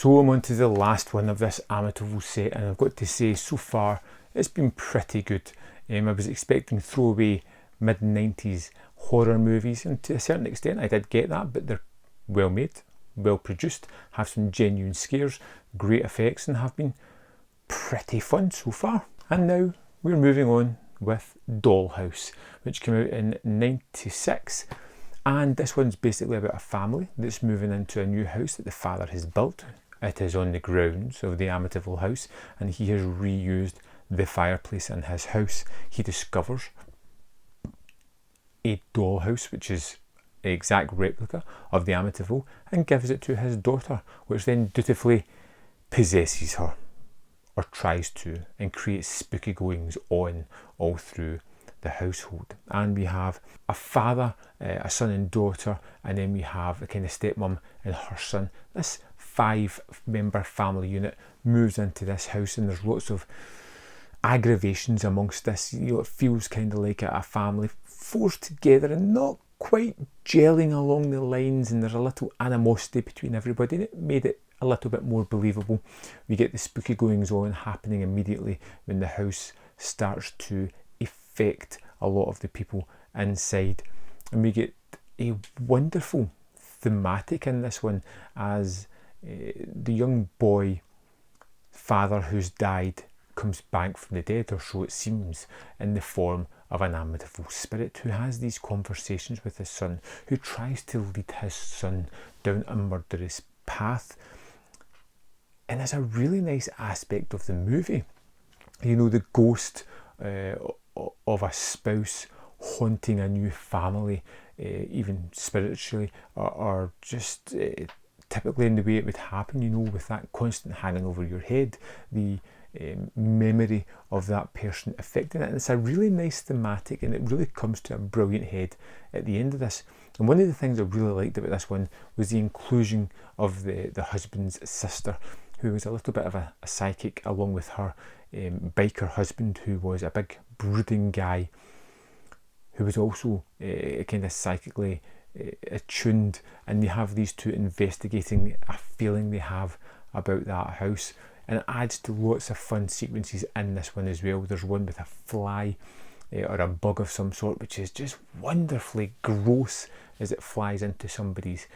So I'm on to the last one of this Amityville set, and I've got to say, so far it's been pretty good. I was expecting throwaway mid-90s horror movies, and to a certain extent I did get that, but they're well made, well produced, have some genuine scares, great effects, and have been pretty fun so far. And now we're moving on with Dollhouse, which came out in '96. And this one's basically about a family that's moving into a new house that the father has built. It is on the grounds of the Amityville house, and he has reused the fireplace in his house. He discovers a dollhouse, which is an exact replica of the Amityville, and gives it to his daughter, which then dutifully possesses her, or tries to, and creates spooky goings on all through the household. And we have a father, a son and daughter, and then we have a kind of stepmom and her son. This 5-member family unit moves into this house, and there's lots of aggravations amongst this. It feels kind of like a family forced together and not quite gelling along the lines, and there's a little animosity between everybody, and it made it a little bit more believable. We get the spooky goings on happening immediately when the house starts to affect a lot of the people inside, and we get a wonderful thematic in this one as the young boy father who's died comes back from the dead, or so it seems, in the form of an Amityville spirit who has these conversations with his son, who tries to lead his son down a murderous path. And there's a really nice aspect of the movie, the ghost of a spouse haunting a new family, even spiritually, or just typically in the way it would happen, with that constant hanging over your head, the memory of that person affecting it. And it's a really nice thematic, and it really comes to a brilliant head at the end of this. And one of the things I really liked about this one was the inclusion of the husband's sister, who was a little bit of a psychic, along with her biker husband, who was a big brooding guy, who was also kind of psychically attuned. And you have these two investigating a feeling they have about that house, and it adds to lots of fun sequences in this one as well. There's one with a fly or a bug of some sort, which is just wonderfully gross as it flies into somebody's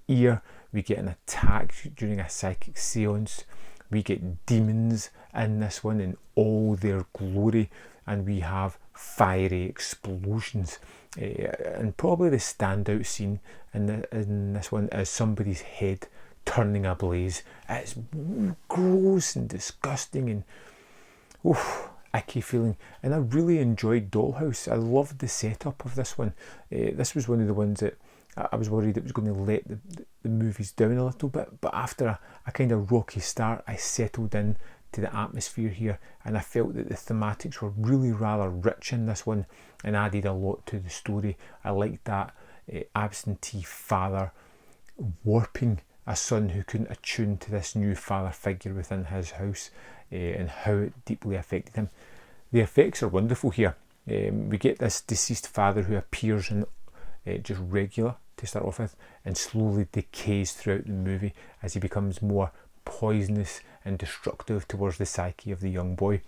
ear. We get an attack during a psychic seance. We get demons in this one in all their glory, and we have fiery explosions. And probably the standout scene in this one is somebody's head turning ablaze. It's gross and disgusting and icky feeling. And I really enjoyed Dollhouse. I loved the setup of this one. This was one of the ones that I was worried it was going to let the movies down a little bit, but after a kind of rocky start, I settled in to the atmosphere here, and I felt that the thematics were really rather rich in this one and added a lot to the story. I liked that absentee father warping a son who couldn't attune to this new father figure within his house, and how it deeply affected him. The effects are wonderful here. We get this deceased father who appears in just regular to start off with, and slowly decays throughout the movie as he becomes more poisonous and destructive towards the psyche of the young boy.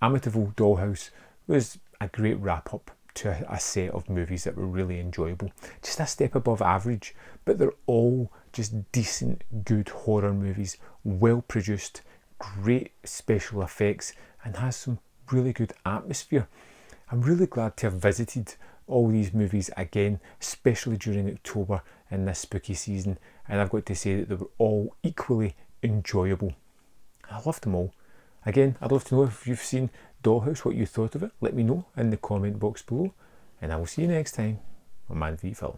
Amityville Dollhouse was a great wrap up to a set of movies that were really enjoyable, just a step above average, but they're all just decent, good horror movies, well produced, great special effects, and has some really good atmosphere. I'm really glad to have visited all these movies again, especially during October in this spooky season, and I've got to say that they were all equally enjoyable. I loved them all. Again, I'd love to know if you've seen Dollhouse, what you thought of it. Let me know in the comment box below, and I will see you next time on Man v Film.